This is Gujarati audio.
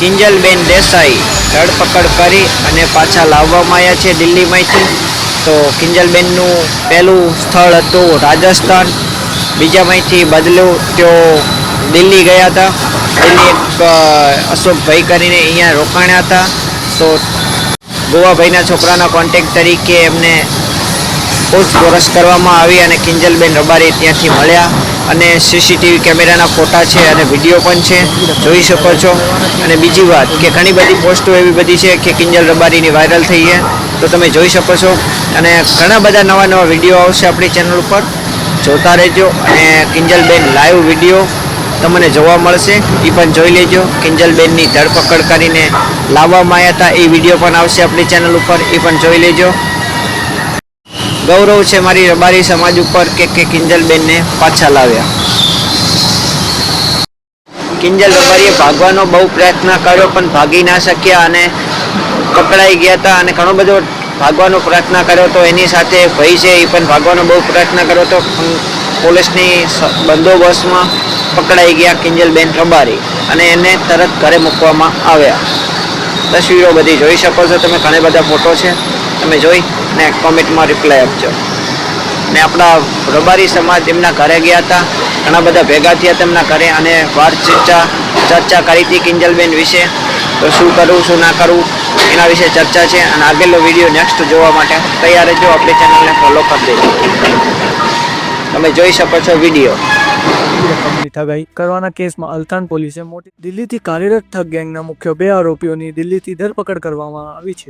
કિંજલબેન દેસાઈ ધરપકડ કરી અને પાછા લાવવામાં આવ્યા છે દિલ્હીમાંથી। તો કિંજલબેનનું પહેલું સ્થળ હતું રાજસ્થાન, બીજામાંથી બદલ્યું તેઓ દિલ્હી ગયા હતા। દિલ્હી એક અશોકભાઈ કરીને અહીંયા રોકાણા હતા। તો ગોવાભાઈના છોકરાના કોન્ટેક્ટ તરીકે એમને પૂછપરછ કરવામાં આવી અને કિંજલબેન રબારી ત્યાંથી મળ્યા અને સીસીટીવી કેમેરાના ફોટા છે અને વિડીયો પણ છે, જોઈ શકો છો। અને બીજી વાત કે ઘણી બધી પોસ્ટો એવી બધી છે કે કિંજલ રબારીની વાયરલ થઈ છે, તો તમે જોઈ શકો છો। અને ઘણા બધા નવા વિડીયો આવશે આપણી ચેનલ ઉપર, જોતા રહેજો। અને કિંજલબેન લાઈવ વિડીયો તમને જોવા મળશે, એ પણ જોઈ લેજો। કિંજલબેનની ધરપકડ કરીને લાવવામાં આવ્યા હતા, એ વિડીયો પણ આવશે આપણી ચેનલ ઉપર, એ પણ જોઈ લેજો। ગૌરવ છે મારી રબારી સમાજ ઉપર કે કિંજલબેનને પાછા લાવ્યા। કિંજલ રબારીએ ભાગવાનો બહુ પ્રયત્ન કર્યો પણ ભાગી ના શક્યા અને પકડાઈ ગયા હતા અને ઘણો બધો ભાગવાનો પ્રયત્ન કર્યો તો એની સાથે ભાઈ છે એ પણ ભાગવાનો બહુ પ્રયત્ન કર્યો તો પોલીસની બંદોબસ્તમાં પકડાઈ ગયા કિંજલબેન રબારી અને એને તરત ઘરે મૂકવામાં આવ્યા। તસવીરો બધી જોઈ શકો છો તમે, ઘણા બધા ફોટો છે, તમે જોઈ ને કોમેન્ટમાં રિપ્લાય આપજો। ને આપણા રબારી સમાજ એમના ઘરે ગયા હતા, ઘણા બધા ભેગા થયા તેમના ઘરે અને ચર્ચા કરી હતી કિંજલબેન વિશે। તો શું કરવું શું ના કરવું એના વિશે ચર્ચા છે અને આગળનો વિડીયો નેક્સ્ટ જોવા માટે તૈયાર રહેજો, આપણી ચેનલને ફોલો કરી દેજો। તમે જોઈ શકો છો વિડીયો। ઠગાઈ કરવાના કેસમાં અલથાણ પોલીસે મોટી દિલ્હીથી કાર્યરત ઠગ ગેંગના મુખ્ય 2 આરોપીઓની દિલ્હીથી ધરપકડ કરવામાં આવી છે।